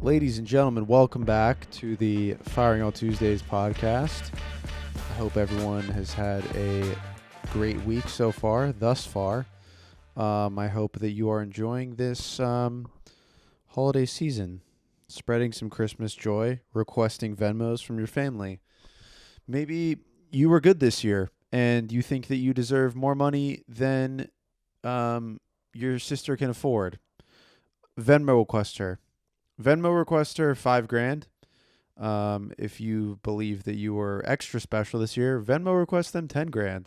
Ladies and gentlemen, welcome back to the Firing on Tuesdays podcast. I hope everyone has had a great week so far, thus far. I hope that you are enjoying this holiday season, spreading some Christmas joy, requesting Venmos from your family. Maybe you were good this year and you think that you deserve more money than your sister can afford. Venmo request her. Venmo request her $5,000. If you believe that you were extra special this year, Venmo request them $10,000.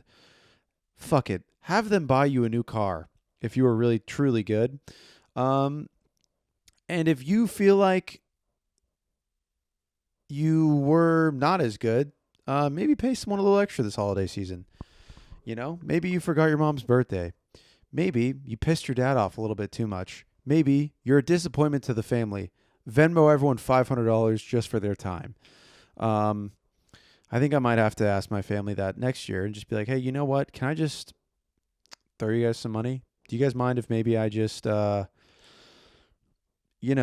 Fuck it. Have them buy you a new car if you were really truly good. And if you feel like you were not as good, maybe pay someone a little extra this holiday season. You know, maybe you forgot your mom's birthday. Maybe you pissed your dad off a little bit too much. Maybe you're a disappointment to the family. Venmo everyone $500 just for their time. I think I might have to ask my family that next year and just be like, hey, you know what? Can I just throw you guys some money? Do you guys mind if maybe I just, toss you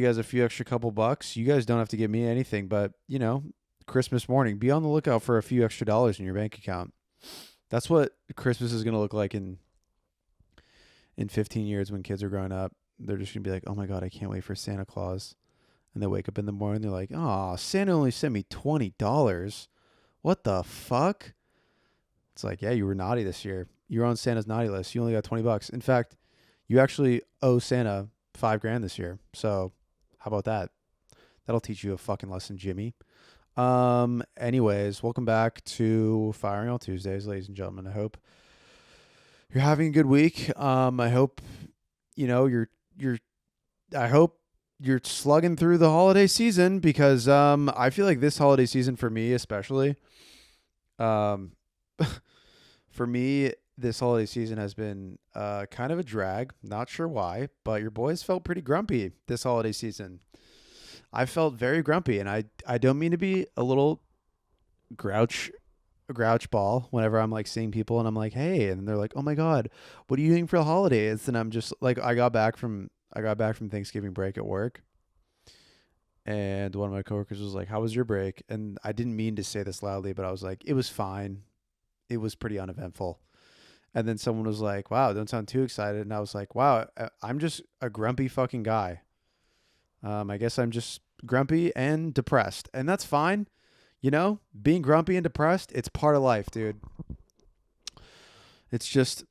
guys a few extra couple bucks? You guys don't have to give me anything, but, Christmas morning, be on the lookout for a few extra dollars in your bank account. That's what Christmas is going to look like in 15 years when kids are growing up. They're just going to be like, oh my God, I can't wait for Santa Claus. And they wake up in the morning, they're like, oh, Santa only sent me $20. What the fuck? It's like, yeah, you were naughty this year. You were on Santa's naughty list. You only got $20. In fact, you actually owe Santa $5,000 this year. So how about that? That'll teach you a fucking lesson, Jimmy. Anyways, welcome back to Firing on Tuesdays, ladies and gentlemen. I hope you're having a good week. I hope, I hope you're slugging through the holiday season because, I feel like this holiday season for me, especially, for me, this holiday season has been, kind of a drag. Not sure why, but your boys felt pretty grumpy this holiday season. I felt very grumpy, and I don't mean to be a little grouch ball whenever I'm like seeing people and I'm like, hey, and they're like, oh my God, what are you doing for the holidays? And I'm just like, I got back from Thanksgiving break at work, and one of my coworkers was like, how was your break? And I didn't mean to say this loudly, but I was like, it was fine. It was pretty uneventful. And then someone was like, wow, don't sound too excited. And I was like, wow, I'm just a grumpy fucking guy. I guess I'm just grumpy and depressed, and that's fine. Being grumpy and depressed, it's part of life, dude. It's just,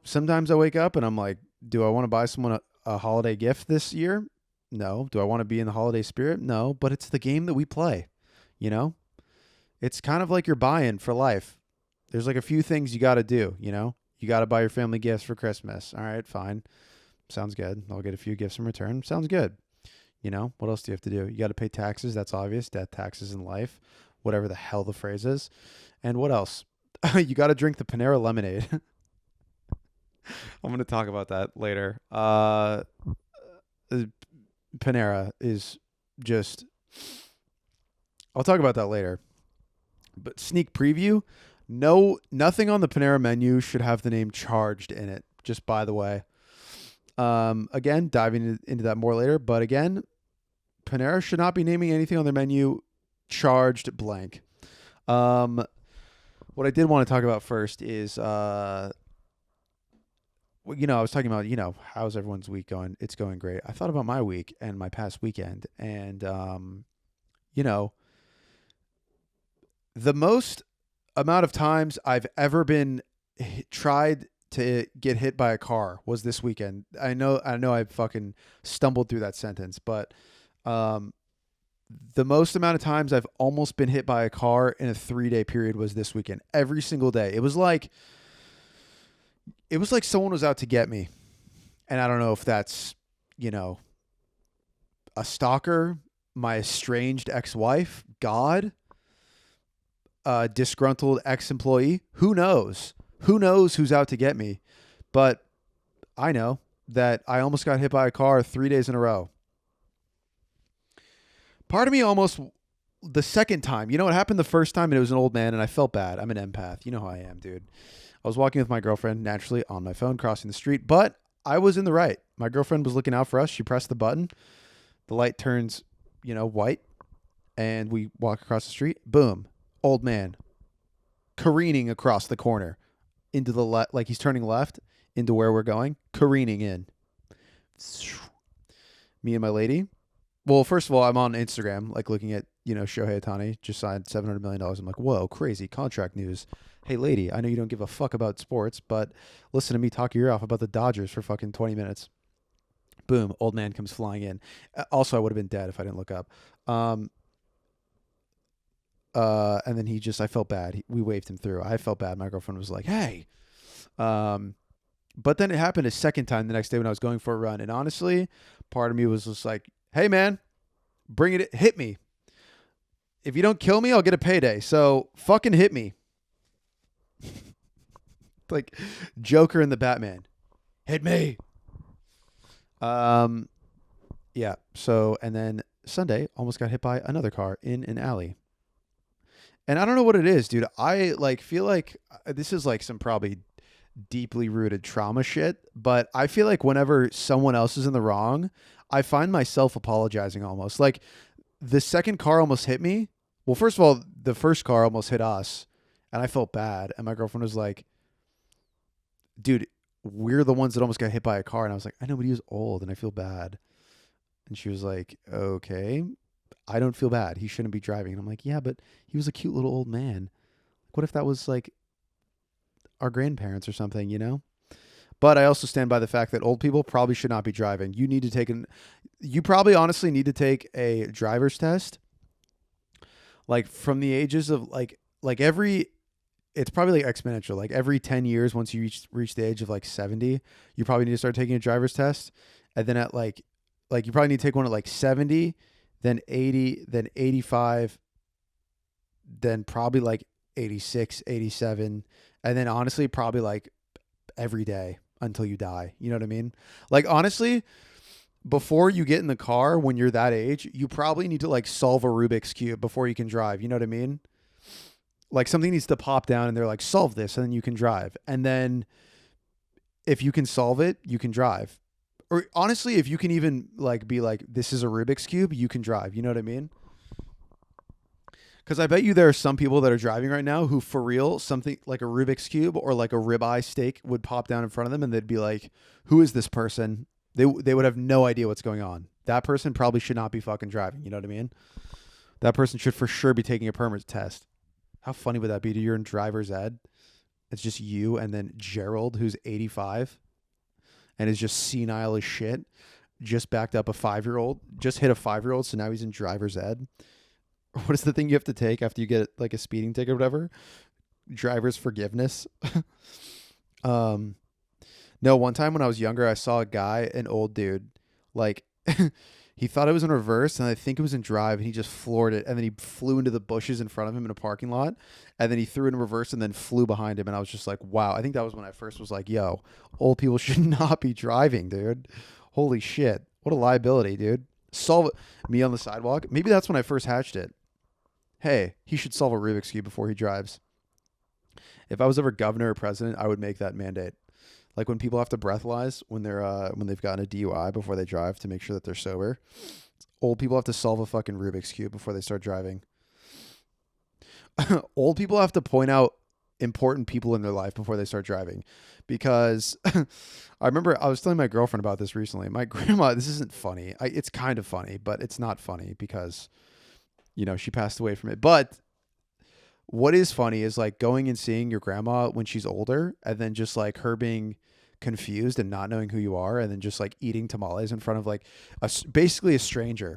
sometimes I wake up and I'm like, do I want to buy someone a holiday gift this year? No. Do I want to be in the holiday spirit? No, but it's the game that we play, It's kind of like you're buying for life. There's like a few things you got to do, You got to buy your family gifts for Christmas. All right, fine. Sounds good. I'll get a few gifts in return. Sounds good. What else do you have to do? You got to pay taxes. That's obvious. Death, taxes, in life, whatever the hell the phrase is. And what else? You got to drink the Panera lemonade. I'm going to talk about that later. Panera is just, I'll talk about that later. But sneak preview, nothing on the Panera menu should have the name charged in it. Just by the way. Again, diving into that more later, but again, Panera should not be naming anything on their menu charged blank. What I did want to talk about first is, I was talking about, how's everyone's week going? It's going great. I thought about my week and my past weekend, and, the most amount of times I've ever been tried to get hit by a car was this weekend. I know I fucking stumbled through that sentence, but the most amount of times I've almost been hit by a car in a 3-day period was this weekend. Every single day. It was like someone was out to get me. And I don't know if that's, a stalker, my estranged ex-wife, God, a disgruntled ex-employee. Who knows? Who knows who's out to get me? But I know that I almost got hit by a car 3 days in a row. Part of me almost, the second time, it happened the first time and it was an old man and I felt bad. I'm an empath. You know how I am, dude. I was walking with my girlfriend, naturally on my phone, crossing the street, but I was in the right. My girlfriend was looking out for us. She pressed the button. The light turns, white, and we walk across the street. Boom, old man careening across the corner into the left, like he's turning left into where we're going, careening in. Me and my lady. Well, first of all, I'm on Instagram, like looking at, Shohei Ohtani just signed $700 million. I'm like, whoa, crazy contract news. Hey, lady, I know you don't give a fuck about sports, but listen to me talk your ear off about the Dodgers for fucking 20 minutes. Boom, old man comes flying in. Also, I would have been dead if I didn't look up. And then I felt bad. We waved him through. I felt bad. My girlfriend was like, hey. But then it happened a second time the next day when I was going for a run. And honestly, part of me was just like, hey, man, bring it. Hit me. If you don't kill me, I'll get a payday. So fucking hit me. Like Joker and the Batman. Hit me. Yeah. So, and then Sunday almost got hit by another car in an alley. And I don't know what it is, dude. I feel like this is like some probably deeply rooted trauma shit, but I feel like whenever someone else is in the wrong, I find myself apologizing almost. Like the second car almost hit me. Well, first of all, the first car almost hit us and I felt bad. And my girlfriend was like, dude, we're the ones that almost got hit by a car. And I was like, I know, but he was old and I feel bad. And she was like, okay, I don't feel bad. He shouldn't be driving. And I'm like, yeah, but he was a cute little old man. What if that was like our grandparents or something, But I also stand by the fact that old people probably should not be driving. You probably honestly need to take a driver's test. Like from the ages of it's probably like exponential. Like every 10 years, once you reach the age of like 70, you probably need to start taking a driver's test. And then at like you probably need to take one at like 70, then 80, then 85, then probably like 86, 87. And then honestly, probably like every day until you die. You know what I mean? Like honestly, before you get in the car when you're that age, you probably need to like solve a Rubik's Cube before you can drive. You know what I mean? Like something needs to pop down and they're like, solve this, and then you can drive. And then if you can solve it, you can drive. Or honestly, if you can even like be like, this is a Rubik's Cube, you can drive. You know what I mean? Because I bet you there are some people that are driving right now who, for real, something like a Rubik's Cube or like a ribeye steak would pop down in front of them and they'd be like, who is this person? They would have no idea what's going on. That person probably should not be fucking driving. You know what I mean? That person should for sure be taking a permit test. How funny would that be? You're in driver's ed. It's just you and then Gerald, who's 85 and is just senile as shit, just backed up a 5-year-old, just hit a 5-year-old. So now he's in driver's ed. What is the thing you have to take after you get like a speeding ticket or whatever? Driver's forgiveness. No, one time when I was younger, I saw a guy, an old dude, like he thought it was in reverse and I think it was in drive and he just floored it. And then he flew into the bushes in front of him in a parking lot. And then he threw it in reverse and then flew behind him. And I was just like, wow. I think that was when I first was like, yo, old people should not be driving, dude. Holy shit. What a liability, dude. Solve it. Me on the sidewalk. Maybe that's when I first hatched it. Hey, he should solve a Rubik's Cube before he drives. If I was ever governor or president, I would make that mandate. Like when people have to breathalyze when they've gotten a DUI before they drive to make sure that they're sober. Old people have to solve a fucking Rubik's Cube before they start driving. Old people have to point out important people in their life before they start driving. Because I remember I was telling my girlfriend about this recently. My grandma, this isn't funny. It's kind of funny, but it's not funny because, she passed away from it. But what is funny is like going and seeing your grandma when she's older and then just like her being confused and not knowing who you are and then just like eating tamales in front of like basically a stranger.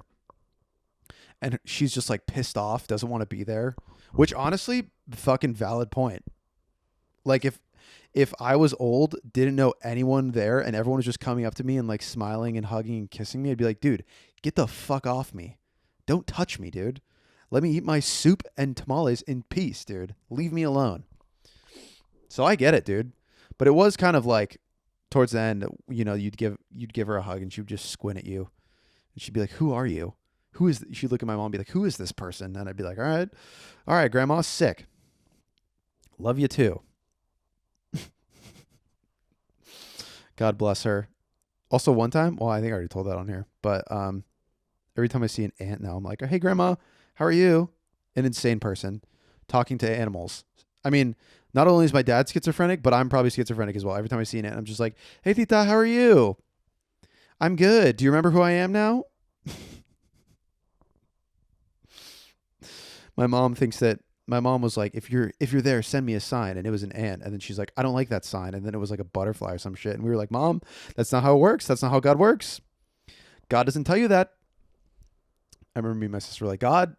And she's just like pissed off, doesn't want to be there, which honestly, fucking valid point. Like if I was old, didn't know anyone there and everyone was just coming up to me and like smiling and hugging and kissing me, I'd be like, dude, get the fuck off me. Don't touch me, dude. Let me eat my soup and tamales in peace, dude. Leave me alone. So I get it, dude. But it was kind of like towards the end, you'd give her a hug and she would just squint at you. And she'd be like, who are you? She'd look at my mom and be like, who is this person? And I'd be like, all right, grandma's sick. Love you too. God bless her. Also one time, well, I think I already told that on here, but Every time I see an ant now, I'm like, hey, grandma, how are you? An insane person talking to animals. I mean, not only is my dad schizophrenic, but I'm probably schizophrenic as well. Every time I see an ant, I'm just like, hey, tita, how are you? I'm good. Do you remember who I am now? My mom thinks that my mom was like, if you're there, send me a sign. And it was an ant. And then she's like, I don't like that sign. And then it was like a butterfly or some shit. And we were like, Mom, that's not how it works. That's not how God works. God doesn't tell you that. I remember me and my sister were like, God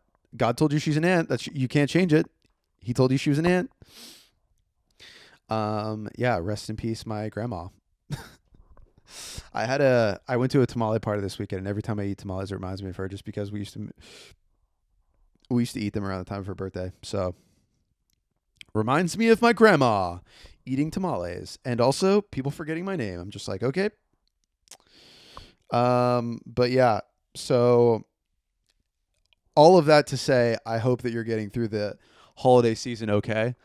told you she's an ant. You can't change it. He told you she was an ant. Yeah, rest in peace, my grandma. I went to a tamale party this weekend, and every time I eat tamales, it reminds me of her, just because we used to eat them around the time of her birthday. So reminds me of my grandma eating tamales, and also people forgetting my name. I'm just like, okay. But yeah, so all of that to say, I hope that you're getting through the holiday season okay.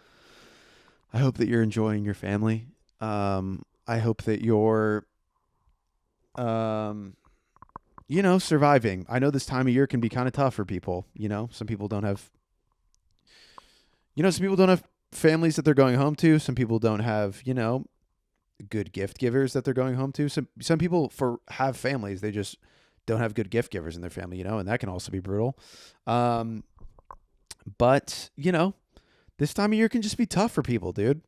I hope that you're enjoying your family. I hope that you're, surviving. I know this time of year can be kind of tough for people. Some people don't have, families that they're going home to. Some people don't have, good gift givers that they're going home to. Some people have families. They just don't have good gift givers in their family, and that can also be brutal. But this time of year can just be tough for people, dude.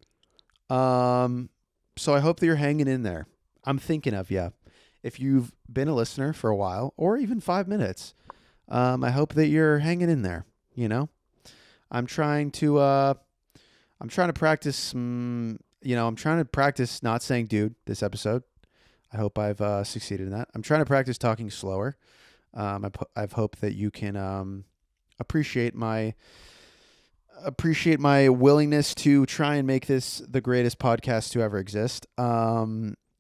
So I hope that you're hanging in there. I'm thinking of you. If you've been a listener for a while, or even 5 minutes, I hope that you're hanging in there. I'm trying to practice. I'm trying to practice not saying "dude" this episode. I hope I've succeeded in that. I'm trying to practice talking slower. I've hoped that you can appreciate my willingness to try and make this the greatest podcast to ever exist.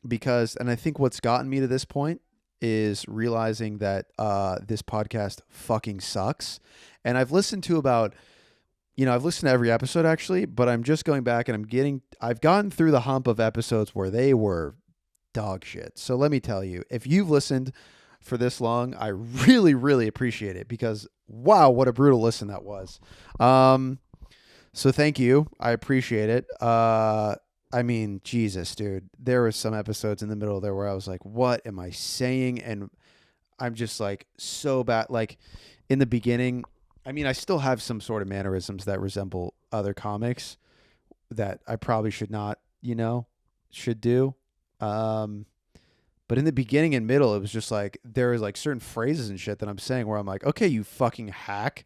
Because I think what's gotten me to this point is realizing that this podcast fucking sucks. And I've listened to I've listened to every episode actually, but I'm just going back and I've gotten through the hump of episodes where they were dog shit. So let me tell you, if you've listened for this long, I really, really appreciate it, because wow, what a brutal listen that was. So thank you. I appreciate it. I mean, Jesus, dude, there were some episodes in the middle there where I was like, what am I saying? And I'm just like so bad. Like in the beginning, I mean, I still have some sort of mannerisms that resemble other comics that I probably should not, should do. But in the beginning and middle, it was just like, there was like certain phrases and shit that I'm saying where I'm like, okay, you fucking hack.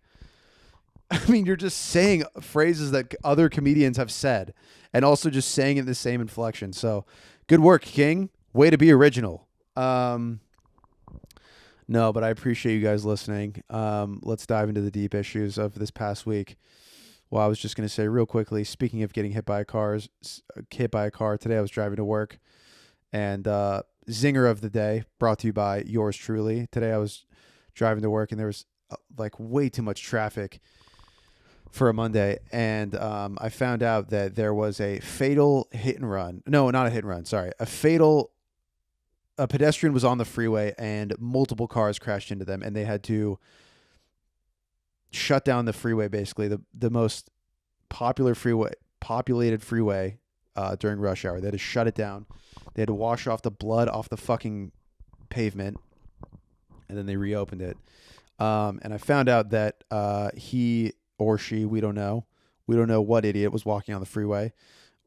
I mean, you're just saying phrases that other comedians have said, and also just saying it in the same inflection. So good work, King. Way to be original. No, but I appreciate you guys listening. Let's dive into the deep issues of this past week. Well, I was just going to say real quickly, speaking of getting hit by a car, today I was driving to work, and zinger of the day brought to you by yours truly. Today I was driving to work, and there was like way too much traffic for a Monday, and I found out that there was a fatal hit and run. No, not a hit and run. Sorry, a pedestrian was on the freeway, and multiple cars crashed into them, and they had to shut down the freeway. Basically, the most populated freeway during rush hour. They had to shut it down. They had to wash off the blood off the fucking pavement, and then they reopened it. And I found out that he or she, we don't know what idiot was walking on the freeway,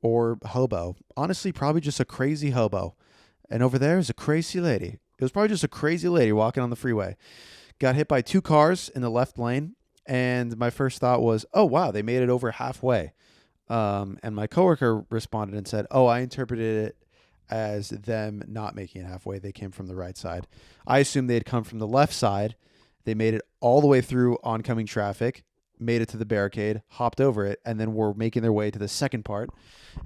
or hobo. Honestly, probably just a crazy hobo. And over there is a crazy lady. It was probably just a crazy lady walking on the freeway. Got hit by 2 cars in the left lane. And my first thought was, oh, wow, they made it over halfway. And my coworker responded and said, oh, I interpreted it as them not making it halfway. They came from the right side. I assumed they had come from the left side. They made it all the way through oncoming traffic, made it to the barricade, hopped over it, and then were making their way to the second part,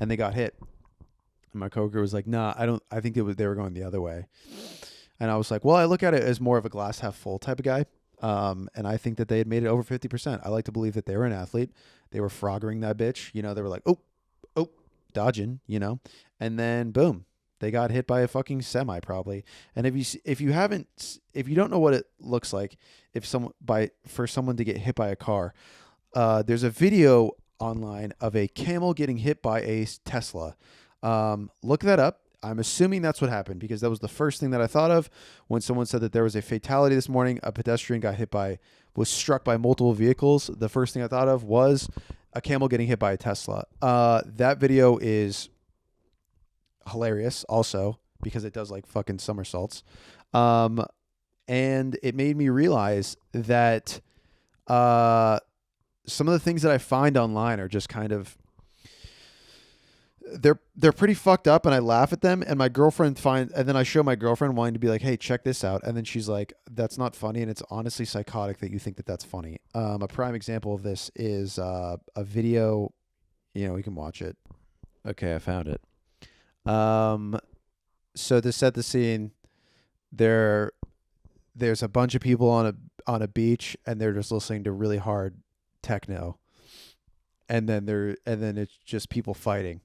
and they got hit. And my coworker was like, nah, I think they were going the other way. And I was like, well, I look at it as more of a glass half full type of guy. And I think that they had made it over 50%. I like to believe that they were an athlete. They were froggering that bitch. They were like, oh, dodging, and then boom, They got hit by a fucking semi probably. And if you don't know what it looks like for someone to get hit by a car, there's a video online of a camel getting hit by a Tesla. Look that up. I'm assuming that's what happened because that was the first thing that I thought of when someone said that there was a fatality this morning. A pedestrian was struck by multiple vehicles. The first thing I thought of was a camel getting hit by a Tesla. That video is hilarious also because it does like fucking somersaults. And it made me realize that some of the things that I find online are just kind of they're pretty fucked up, and I laugh at them, and then I show my girlfriend wanting to be like, hey, check this out, and then she's like, that's not funny, and it's honestly psychotic that you think that that's funny. A prime example of this is a video, we can watch it. Okay, I found it. So to set the scene, there's a bunch of people on a beach, and they're just listening to really hard techno, and then it's just people fighting.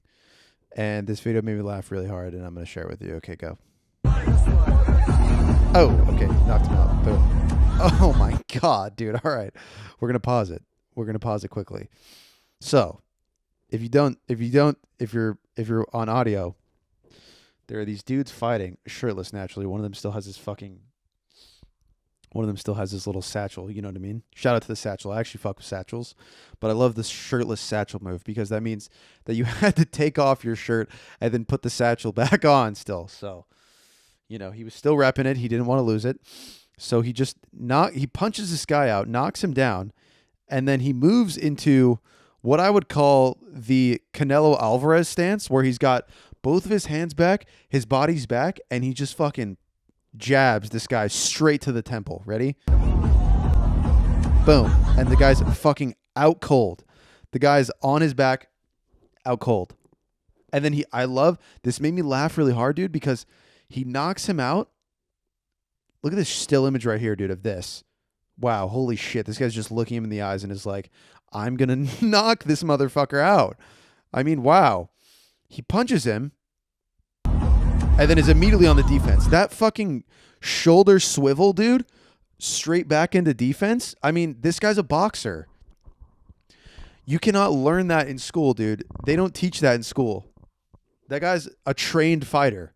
And this video made me laugh really hard, and I'm going to share it with you. Okay, go. Oh, okay. Knocked him out. Boom. Oh, my God, dude. All right. We're going to pause it. We're going to pause it quickly. So, if you're on audio, there are these dudes fighting, shirtless naturally. One of them still has this little satchel, you know what I mean? Shout out to the satchel. I actually fuck with satchels, but I love this shirtless satchel move because that means that you had to take off your shirt and then put the satchel back on still. So, he was still repping it. He didn't want to lose it. So he punches this guy out, knocks him down, and then he moves into what I would call the Canelo Alvarez stance, where he's got both of his hands back, his body's back, and he just fucking jabs this guy straight to the temple. Ready? Boom. And the guy's fucking out cold. The guy's on his back, out cold. And then this made me laugh really hard, dude, because he knocks him out. Look at this still image right here, dude, of this. Wow, holy shit. This guy's just looking him in the eyes and is like, I'm going to knock this motherfucker out. I mean, wow. He punches him. And then is immediately on the defense. That fucking shoulder swivel, dude, straight back into defense. I mean, this guy's a boxer. You cannot learn that in school, dude. They don't teach that in school. That guy's a trained fighter.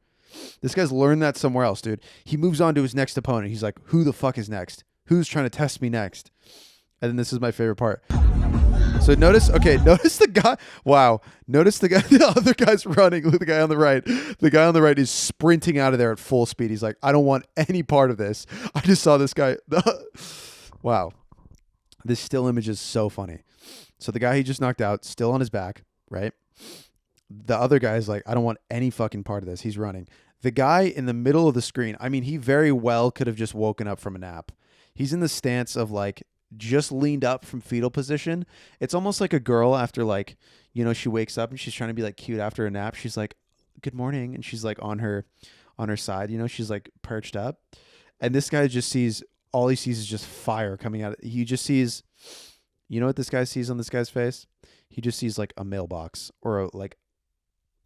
This guy's learned that somewhere else, dude. He moves on to his next opponent. He's like, who the fuck is next? Who's trying to test me next? And then this is my favorite part. So notice the guy. Wow. Notice the guy, the other guy's running. Look at the guy on the right. The guy on the right is sprinting out of there at full speed. He's like, I don't want any part of this. I just saw this guy. Wow. This still image is so funny. So the guy he just knocked out, still on his back, right? The other guy's like, I don't want any fucking part of this. He's running. The guy in the middle of the screen, I mean, he very well could have just woken up from a nap. He's in the stance of like, just leaned up from fetal position. It's almost like a girl after she wakes up and she's trying to be like cute after a nap. She's like, good morning. And she's like on her side, she's like perched up. And this guy all he sees is just fire coming out. He just sees, what this guy sees on this guy's face? He just sees like a mailbox or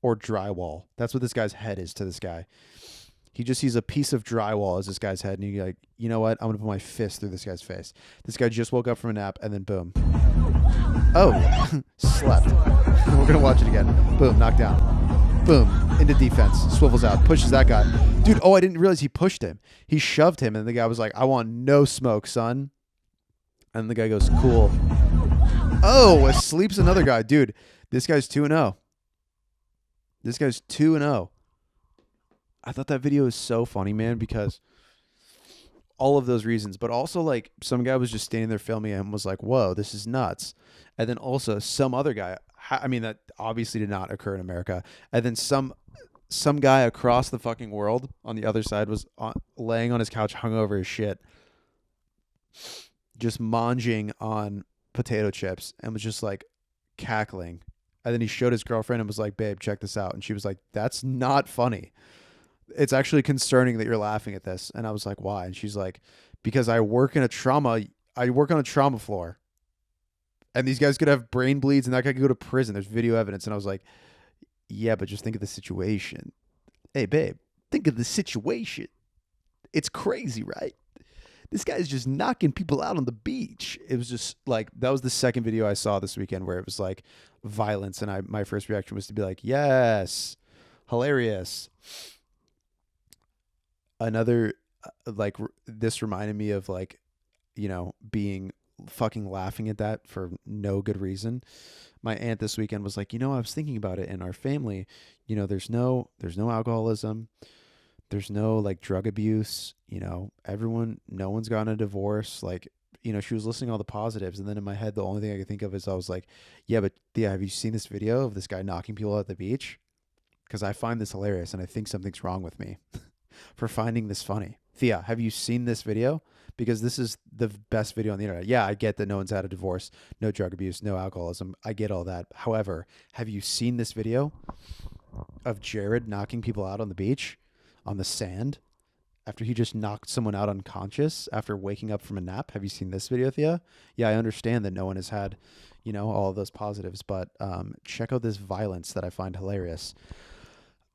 drywall. That's what this guy's head is to this guy. He just sees a piece of drywall as this guy's head, and he's like, you know what? I'm going to put my fist through this guy's face. This guy just woke up from a nap, and then boom. Oh, slept. We're going to watch it again. Boom, knocked down. Boom, into defense. Swivels out, pushes that guy. Dude, I didn't realize he pushed him. He shoved him, and the guy was like, I want no smoke, son. And the guy goes, cool. Oh, sleeps another guy. Dude, this guy's 2-0. This guy's 2-0. I thought that video was so funny, man, because all of those reasons, but also like some guy was just standing there filming and was like, whoa, this is nuts. And then also some other guy, I mean, that obviously did not occur in America. And then some guy across the fucking world on the other side was laying on his couch, hungover as shit, just manging on potato chips and was just like cackling. And then he showed his girlfriend and was like, babe, check this out. And she was like, that's not funny. It's actually concerning that you're laughing at this. And I was like, why? And she's like, because I work on a trauma floor. And these guys could have brain bleeds and that guy could go to prison. There's video evidence. And I was like, yeah, but just think of the situation. Hey, babe, think of the situation. It's crazy, right? This guy's just knocking people out on the beach. It was just like, that was the second video I saw this weekend where it was like violence. And my first reaction was to be like, yes, hilarious. Another, this reminded me of like, being fucking laughing at that for no good reason. My aunt this weekend was like, I was thinking about it in our family, there's no alcoholism. There's no like drug abuse, no one's gotten a divorce. Like, she was listing all the positives. And then in my head, the only thing I could think of is I was like, yeah, but yeah, have you seen this video of this guy knocking people out at the beach? Because I find this hilarious and I think something's wrong with me for finding this funny. Thea, have you seen this video? Because this is the best video on the internet. Yeah, I get that no one's had a divorce, no drug abuse, no alcoholism. I get all that. However, have you seen this video of Jared knocking people out on the beach, on the sand, after he just knocked someone out unconscious after waking up from a nap? Have you seen this video, Thea? Yeah, I understand that no one has had, all of those positives, but check out this violence that I find hilarious.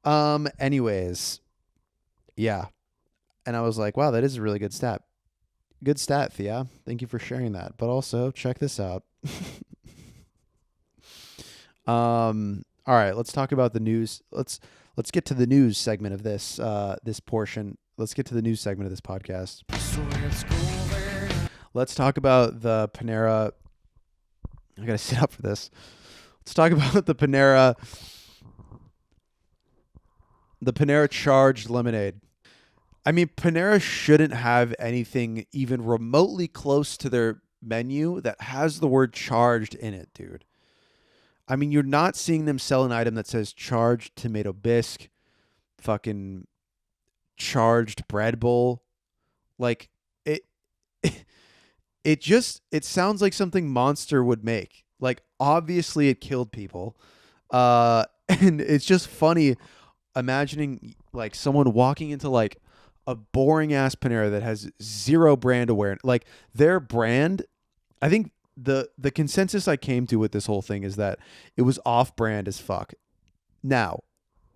Anyways, yeah. And I was like, wow, that is a really good stat. Good stat, Thea. Thank you for sharing that. But also, check this out. All right, let's talk about the news. Let's get to the news segment of this this portion. Let's get to the news segment of this podcast. Let's talk about the Panera. I gotta sit up for this. Let's talk about the Panera charged lemonade. I mean, Panera shouldn't have anything even remotely close to their menu that has the word charged in it, dude. I mean, you're not seeing them sell an item that says charged tomato bisque, fucking charged bread bowl. Like it it sounds like something Monster would make. Like obviously it killed people. And it's just funny imagining like someone walking into like a boring ass Panera that has zero brand awareness. Like their brand, I think the consensus I came to with this whole thing is that it was off brand as fuck. Now,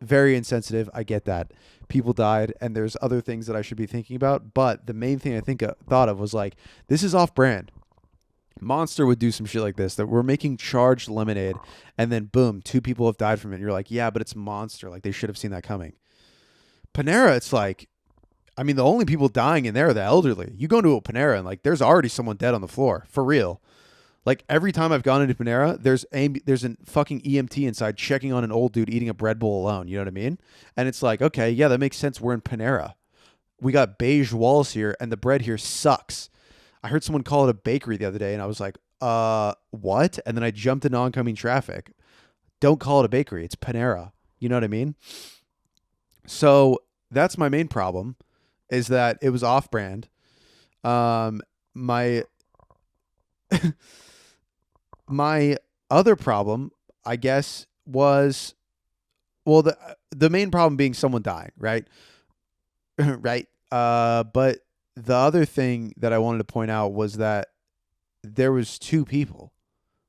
very insensitive. I get that. People died and there's other things that I should be thinking about. But the main thing I thought of was like, this is off brand. Monster would do some shit like this, that we're making charged lemonade and then boom, 2 people have died from it. And you're like, yeah, but it's Monster. Like they should have seen that coming. Panera, it's like, I mean, the only people dying in there are the elderly. You go into a Panera and like, there's already someone dead on the floor for real. Like every time I've gone into Panera, there's a fucking EMT inside checking on an old dude eating a bread bowl alone. You know what I mean? And it's like, okay, yeah, that makes sense. We're in Panera. We got beige walls here and the bread here sucks. I heard someone call it a bakery the other day and I was like, what? And then I jumped into oncoming traffic. Don't call it a bakery. It's Panera. You know what I mean? So that's my main problem, is that it was off brand. My my other problem, I guess, was, well, the main problem being someone dying, right? Right. But the other thing that I wanted to point out was that there was 2 people.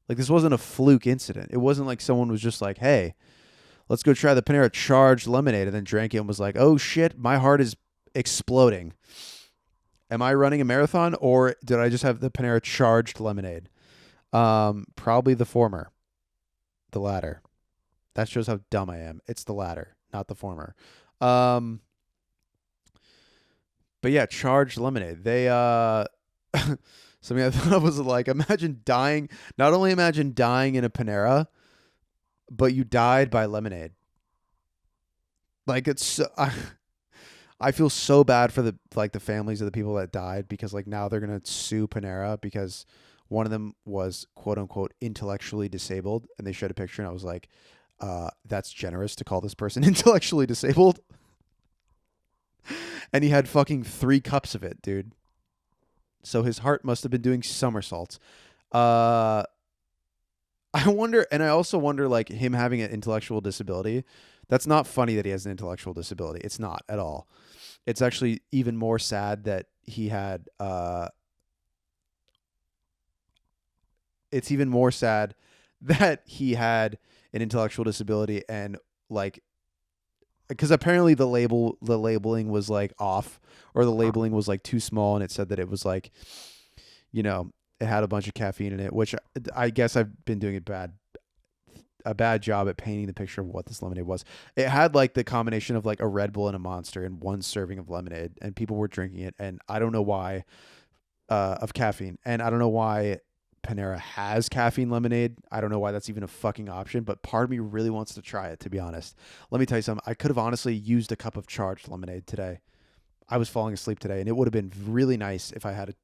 Like this wasn't a fluke incident. It wasn't like someone was just like, hey, let's go try the Panera charged lemonade, and then drank it and was like, oh shit, my heart is exploding. Am I running a marathon or did I just have the Panera charged lemonade? Probably the former. The latter. That shows how dumb I am. It's the latter, not the former. But yeah, charged lemonade. They something I thought was like, imagine dying. Not only imagine dying in a Panera, but you died by lemonade. Like it's I feel so bad for the families of the people that died, because like now they're gonna sue Panera because one of them was quote unquote intellectually disabled, and they showed a picture and I was like, that's generous to call this person intellectually disabled. And he had fucking 3 cups of it, dude. So his heart must have been doing somersaults. I wonder, and I also wonder, like him having an intellectual disability. That's not funny that he has an intellectual disability. It's not at all. It's actually even more sad that he had. It's even more sad that he had an intellectual disability and like because apparently the labeling was like off, or the labeling was like too small, and it said that it was like, you know, it had a bunch of caffeine in it, which I guess I've been doing a bad job at painting the picture of what this lemonade was. It had like the combination of like a Red Bull and a Monster and one serving of lemonade, and people were drinking it, and I don't know why, of caffeine, and I don't know why Panera has caffeine lemonade. I don't know why that's even a fucking option, but part of me really wants to try it, to be honest. Let me tell you something. I could have honestly used a cup of charged lemonade today. I was falling asleep today, and it would have been really nice if I had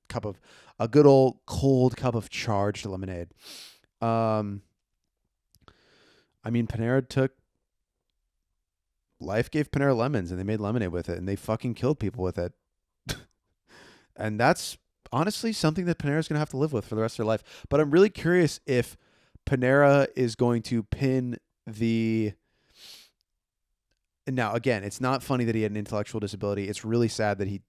a good old cold cup of charged lemonade. Um, I mean, life gave Panera lemons, and they made lemonade with it, and they fucking killed people with it. And that's honestly something that Panera is going to have to live with for the rest of their life. But I'm really curious if Panera is going to pin the. Now, again, it's not funny that he had an intellectual disability. It's really sad that he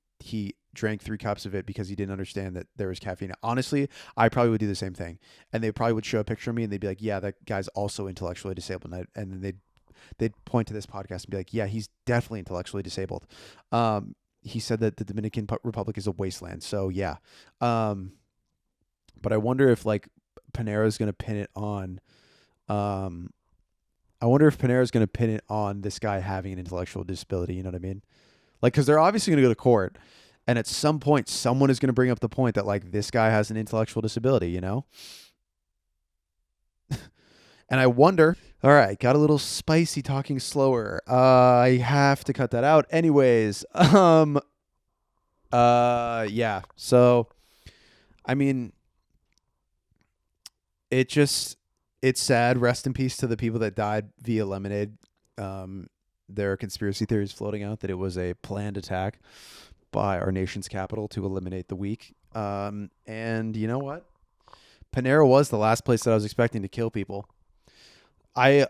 drank 3 cups of it because he didn't understand that there was caffeine. Honestly, I probably would do the same thing. And they probably would show a picture of me, and they'd be like, yeah, that guy's also intellectually disabled. And then they'd point to this podcast and be like, yeah, he's definitely intellectually disabled. He said that the Dominican Republic is a wasteland. So yeah. But I wonder if like Panera is going to pin it on, I wonder if Panera is going to pin it on this guy having an intellectual disability. You know what I mean? Like, cause they're obviously going to go to court, and at some point someone is going to bring up the point that like this guy has an intellectual disability, you know? And I wonder, all right, got a little spicy talking slower. I have to cut that out. Anyways, yeah. So, I mean, it's sad. Rest in peace to the people that died via lemonade. There are conspiracy theories floating out that it was a planned attack by our nation's capital to eliminate the weak. And you know what? Panera was the last place that I was expecting to kill people. I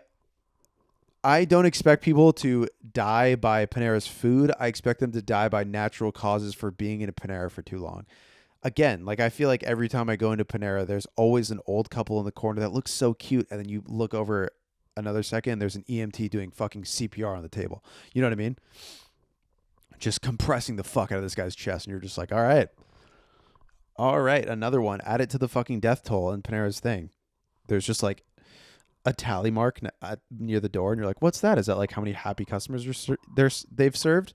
don't expect people to die by Panera's food. I expect them to die by natural causes for being in a Panera for too long. Again, like I feel like every time I go into Panera, there's always an old couple in the corner that looks so cute, and then you look over another second, there's an EMT doing fucking CPR on the table. You know what I mean? Just compressing the fuck out of this guy's chest, and you're just like, all right, another one. Add it to the fucking death toll in Panera's thing. There's just like a tally mark near the door, and you're like, what's that? Is that like how many happy customers they've served?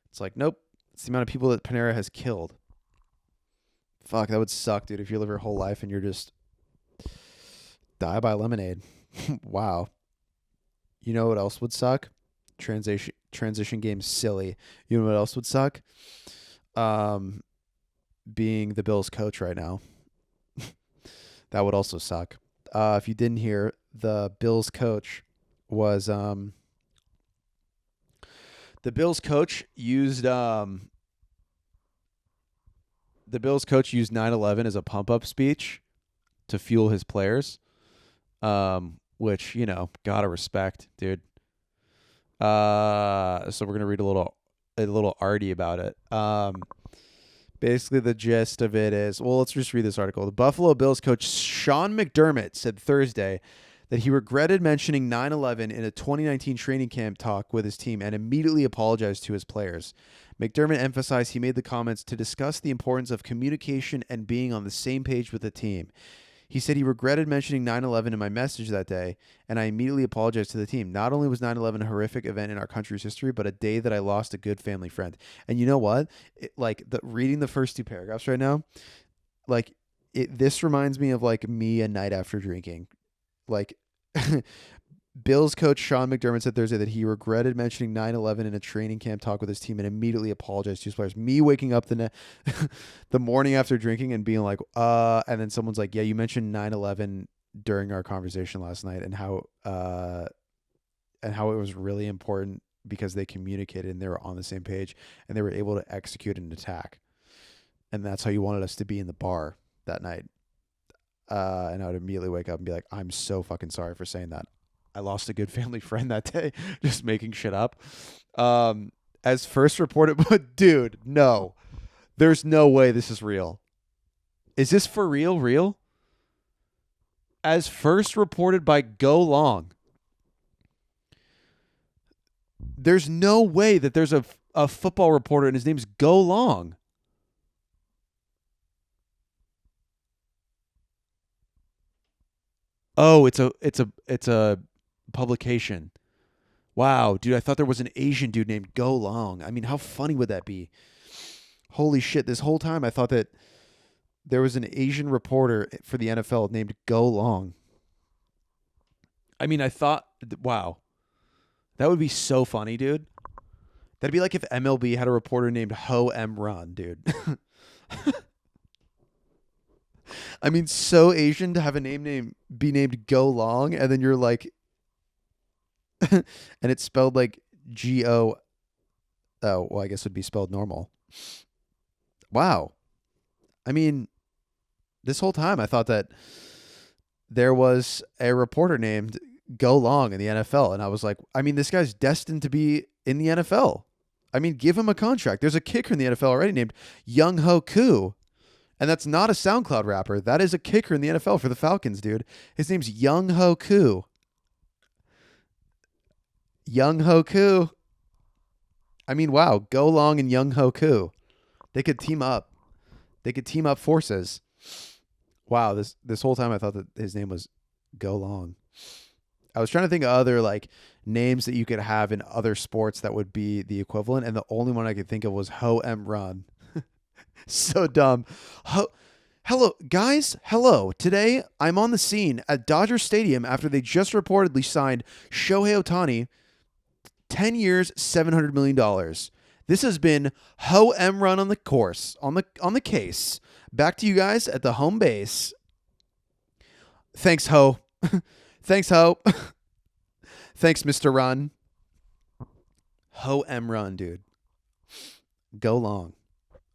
It's like, nope. It's the amount of people that Panera has killed. Fuck, that would suck, dude, if you live your whole life and you're just die by lemonade. Wow. You know what else would suck? Transition game's silly. You know what else would suck? Being the Bills coach right now. That would also suck. If you didn't hear, the Bills coach was the Bills coach used 9/11 as a pump up speech to fuel his players, which, you know, gotta respect, dude. So we're gonna read a little arty about it. Basically, the gist of it is, well, let's just read this article. The Buffalo Bills coach Sean McDermott said Thursday that he regretted mentioning 9/11 in a 2019 training camp talk with his team and immediately apologized to his players. McDermott emphasized he made the comments to discuss the importance of communication and being on the same page with the team. He said he regretted mentioning 9/11 in my message that day, and I immediately apologized to the team. Not only was 9/11 a horrific event in our country's history, but a day that I lost a good family friend. And you know what? Reading the first 2 paragraphs right now, like this reminds me of like me a night after drinking. Like Bills coach Sean McDermott said Thursday that he regretted mentioning 9/11 in a training camp talk with his team and immediately apologized to his players. Me waking up the morning after drinking and being like, and then someone's like, yeah, you mentioned 9/11 during our conversation last night, and how it was really important because they communicated and they were on the same page and they were able to execute an attack. And that's how you wanted us to be in the bar that night. And I would immediately wake up and be like, I'm so fucking sorry for saying that. I lost a good family friend that day, just making shit up. As first reported, but dude, no, there's no way this is real. Is this for real? As first reported by Go Long. There's no way that there's a football reporter and his name's Go Long. Oh, it's a publication. Wow, dude, I thought there was an Asian dude named Go Long. I mean, how funny would that be? Holy shit, this whole time I thought that there was an Asian reporter for the NFL named Go Long. I mean, I thought, wow, that would be so funny, dude. That'd be like if MLB had a reporter named Ho M Run, dude. I mean, so Asian to have a name be named Go Long, and then you're like, and it's spelled like Go. Oh, well, I guess it would be spelled normal. Wow. I mean, this whole time I thought that there was a reporter named Go Long in the NFL, and I was like, I mean, this guy's destined to be in the NFL. I mean, give him a contract. There's a kicker in the NFL already named Young Ho Koo. And that's not a SoundCloud rapper. That is a kicker in the NFL for the Falcons, dude. His name's Young Ho Koo. Young Ho Koo. I mean, wow. Go Long and Young Ho Koo. They could team up. They could team up forces. Wow, this whole time I thought that his name was Go Long. I was trying to think of other like names that you could have in other sports that would be the equivalent, and the only one I could think of was Ho M Run. So dumb. Hello, guys. Hello. Today, I'm on the scene at Dodger Stadium after they just reportedly signed Shohei Ohtani, 10 years, $700 million. This has been Ho M Run on the course, on the case. Back to you guys at the home base. Thanks, Ho. Thanks, Ho. Thanks, Mr. Run. Ho M Run, dude. Go long.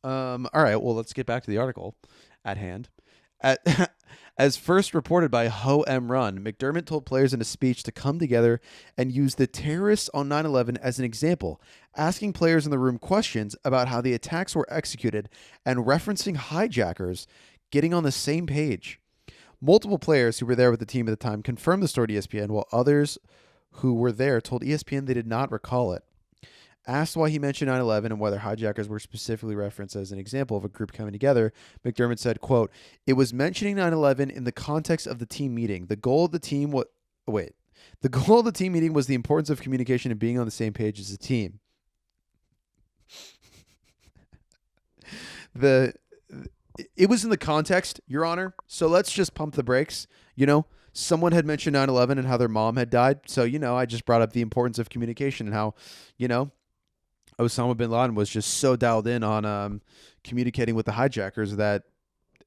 All right, well, let's get back to the article at hand. As first reported by Ho M Run, McDermott told players in a speech to come together and use the terrorists on 9/11 as an example, asking players in the room questions about how the attacks were executed and referencing hijackers getting on the same page. Multiple players who were there with the team at the time confirmed the story to ESPN, while others who were there told ESPN they did not recall it. Asked why he mentioned 9/11 and whether hijackers were specifically referenced as an example of a group coming together, McDermott said, quote, "It was mentioning 9/11 in the context of the team meeting. The goal of the team The goal of the team meeting was the importance of communication and being on the same page as a team." It was in the context, Your Honor. So let's just pump the brakes. Someone had mentioned 9/11 and how their mom had died. So, I just brought up the importance of communication and how, Osama bin Laden was just so dialed in on communicating with the hijackers that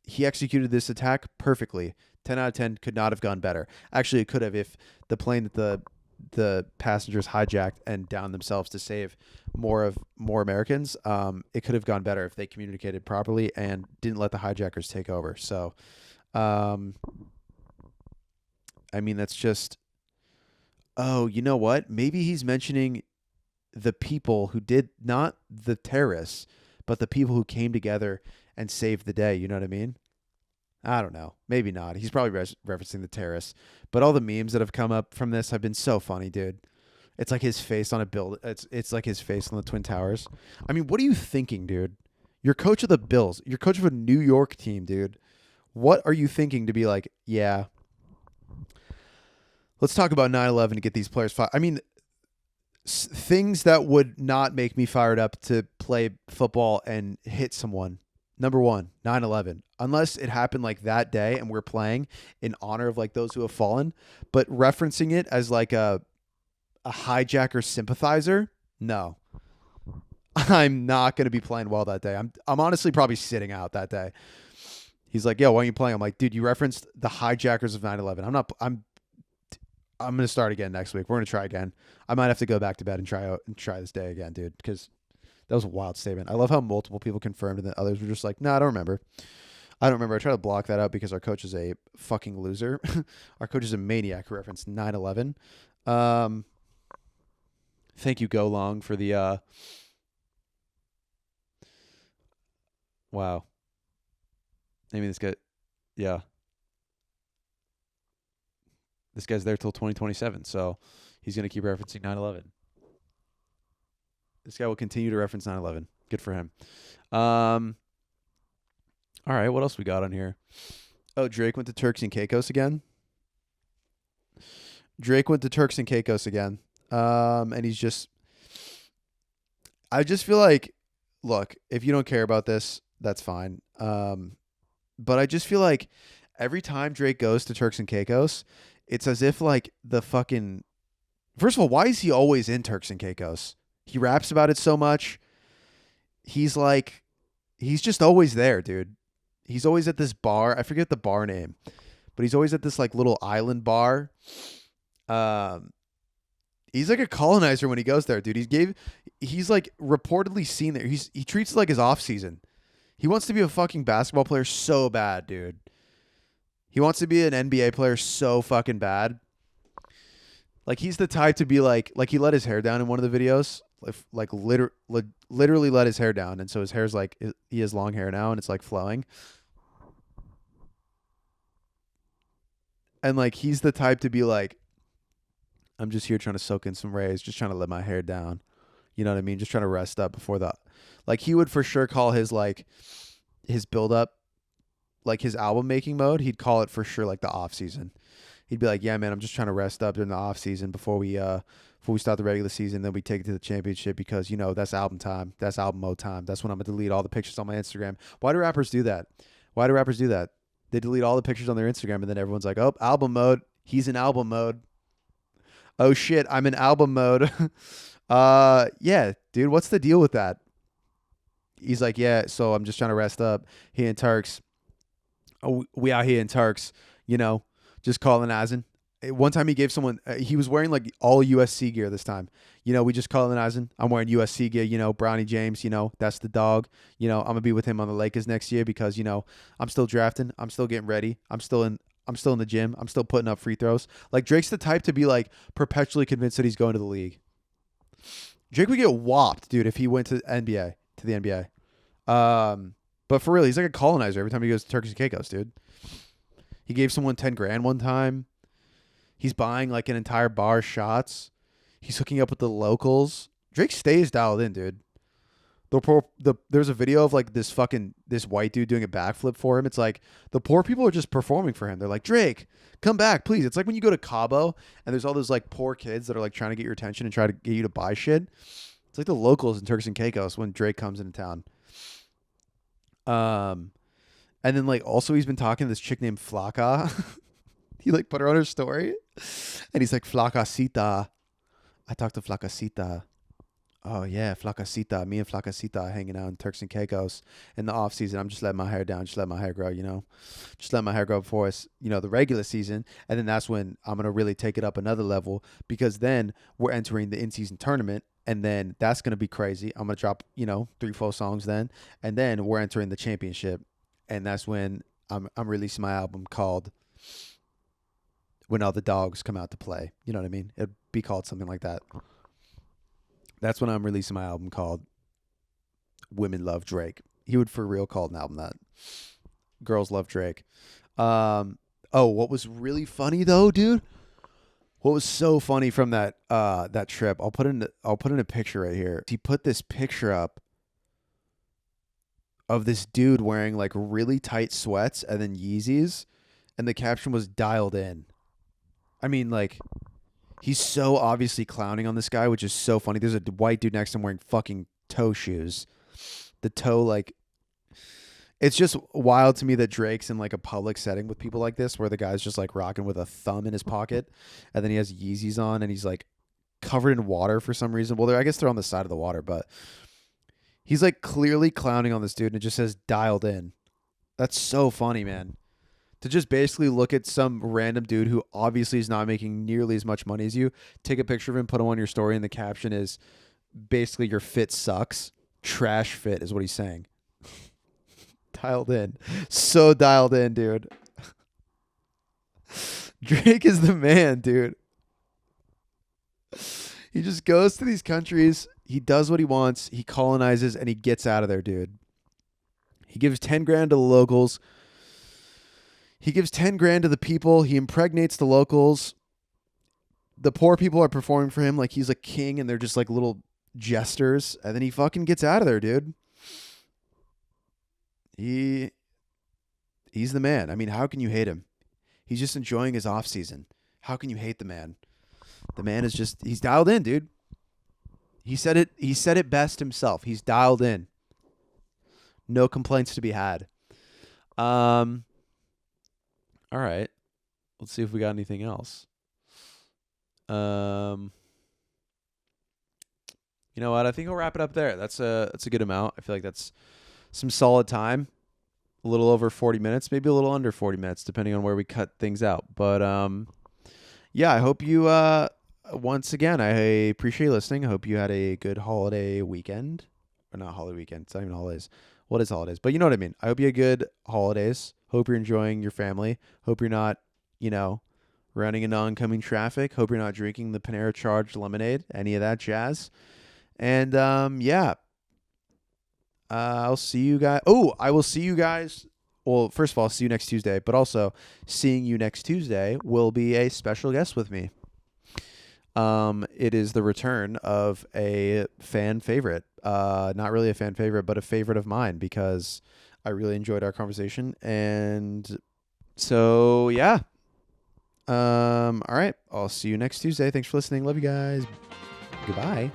he executed this attack perfectly. 10 out of 10 could not have gone better. Actually, it could have if the plane that the passengers hijacked and downed themselves to save more Americans. It could have gone better if they communicated properly and didn't let the hijackers take over. So, I mean, that's just. Oh, you know what? Maybe he's mentioning the people who did, not the terrorists, but the people who came together and saved the day. You know what I mean? I don't know. Maybe not. He's probably referencing the terrorists. But all the memes that have come up from this have been so funny, dude. It's like his face on a build. It's like his face on the Twin Towers. I mean, what are you thinking, dude? You're coach of the Bills. You're coach of a New York team, dude. What are you thinking to be like, yeah, let's talk about 9/11 to get these players fired? I mean, things that would not make me fired up to play football and hit someone. Number one, 9/11. Unless it happened like that day and we're playing in honor of like those who have fallen, but referencing it as like a hijacker sympathizer, no. I'm not going to be playing well that day. I'm honestly probably sitting out that day. He's like, "Yo, why aren't you playing?" I'm like, "Dude, you referenced the hijackers of 9/11. I'm going to start again next week. We're going to try again. I might have to go back to bed and try this day again, dude, because that was a wild statement. I love how multiple people confirmed and then others were just like, "No, I don't remember. I don't remember." I try to block that out because our coach is a fucking loser. Our coach is a maniac who referenced 9/11. Thank you, Go Long, for the wow. I mean, this guy, yeah. This guy's there till 2027, so he's going to keep referencing 9/11. This guy will continue to reference 9/11. Good for him. Um, all right, what else we got on here? Oh, Drake went to Turks and Caicos again. Drake went to Turks and Caicos again. And he's just, I just feel like, look, if you don't care about this, that's fine. But I just feel like every time Drake goes to Turks and Caicos, it's as if like the fucking, first of all, why is he always in Turks and Caicos? He raps about it so much. He's like, he's just always there, dude. He's always at this bar. I forget the bar name, but he's always at this like little island bar. Um, he's like a colonizer when he goes there, dude. He's like reportedly seen there. He treats it like his off season. He wants to be a fucking basketball player so bad, dude. He wants to be an NBA player so fucking bad. Like he's the type to be like he let his hair down in one of the videos, literally let his hair down, and so his hair's like he has long hair now and it's like flowing. And like he's the type to be like, I'm just here trying to soak in some rays, just trying to let my hair down. You know what I mean? Just trying to rest up before the, like he would for sure call his like his build up, like his album making mode. He'd call it for sure like the off season. He'd be like, yeah, man, I'm just trying to rest up during the off season before we start the regular season. Then we take it to the championship because you know that's album time. That's album mode time. That's when I'm gonna delete all the pictures on my Instagram. Why do rappers do that? Why do rappers do that? They delete all the pictures on their Instagram and then everyone's like, oh, album mode. He's in album mode. Oh shit, I'm in album mode. Yeah, dude, what's the deal with that? He's like, yeah, so I'm just trying to rest up. He and Turks. Oh, we out here in Turks, you know, just colonizing. One time he gave someone, he was wearing like all USC gear this time. You know, we just colonizing. I'm wearing USC gear, you know, Bronny James, you know, that's the dog. You know, I'm going to be with him on the Lakers next year because, you know, I'm still drafting. I'm still getting ready. I'm still in the gym. I'm still putting up free throws. Like Drake's the type to be like perpetually convinced that he's going to the league. Drake would get whopped, dude, if he went to the NBA. But for real, he's like a colonizer every time he goes to Turks and Caicos, dude. He gave someone 10 grand one time. He's buying like an entire bar shots. He's hooking up with the locals. Drake stays dialed in, dude. There's a video of like this white dude doing a backflip for him. It's like the poor people are just performing for him. They're like, Drake, come back, please. It's like when you go to Cabo and there's all those like poor kids that are like trying to get your attention and try to get you to buy shit. It's like the locals in Turks and Caicos when Drake comes into town. And then like also he's been talking to this chick named Flaka. He like put her on her story, and he's like, Flacacita. I talked to Flacacita. Oh yeah, Flacacita. Me and Flacacita are hanging out in Turks and Caicos in the off season. I'm just letting my hair down, just let my hair grow, you know, just let my hair grow before us, you know, the regular season, and then that's when I'm gonna really take it up another level because then we're entering the in-season tournament, and then that's gonna be crazy. I'm gonna drop, you know, 3-4 songs then, and then we're entering the championship, and that's when I'm releasing my album called When All the Dogs Come Out to Play. You know what I mean? It'd be called something like that. That's when I'm releasing my album called Women Love Drake. He would for real call an album that. Girls Love Drake. Oh, what was really funny though, dude? What was so funny from that trip? I'll put in a picture right here. He put this picture up of this dude wearing like really tight sweats and then Yeezys, and the caption was dialed in. I mean, like, he's so obviously clowning on this guy, which is so funny. There's a white dude next to him wearing fucking toe shoes. The toe, like, it's just wild to me that Drake's in like a public setting with people like this, where the guy's just like rocking with a thumb in his pocket, and then he has Yeezys on, and he's like covered in water for some reason. Well, I guess they're on the side of the water, but he's like clearly clowning on this dude, and it just says dialed in. That's so funny, man. To just basically look at some random dude who obviously is not making nearly as much money as you, take a picture of him, put him on your story, and the caption is basically your fit sucks. Trash fit is what he's saying. Dialed in. So dialed in, dude. Drake is the man, dude. He just goes to these countries. He does what he wants. He colonizes and he gets out of there, dude. He gives 10 grand to the locals. He gives 10 grand to the people. He impregnates the locals. The poor people are performing for him like he's a king, and they're just like little gestures, and then he fucking gets out of there, dude. He's the man. I mean, how can you hate him? He's just enjoying his off season. How can you hate the man? The man is just he's dialed in, dude. He said it best himself. He's dialed in. No complaints to be had. All right. Let's see if we got anything else. You know what? I think we'll wrap it up there. That's a good amount. I feel like that's some solid time. A little over 40 minutes, maybe a little under 40 minutes, depending on where we cut things out. But yeah, I hope you once again, I appreciate you listening. I hope you had a good holiday weekend. Or not holiday weekend. It's not even holidays. What is holidays? But you know what I mean. I hope you had good holidays. Hope you're enjoying your family. Hope you're not, running into oncoming traffic. Hope you're not drinking the Panera charged lemonade, any of that jazz. And yeah. I'll see you guys. Oh, I will see you guys. Well, first of all, I'll see you next Tuesday. But also, seeing you next Tuesday will be a special guest with me. It is the return of a fan favorite. Not really a fan favorite, but a favorite of mine because I really enjoyed our conversation. And so, yeah. All right. I'll see you next Tuesday. Thanks for listening. Love you guys. Goodbye.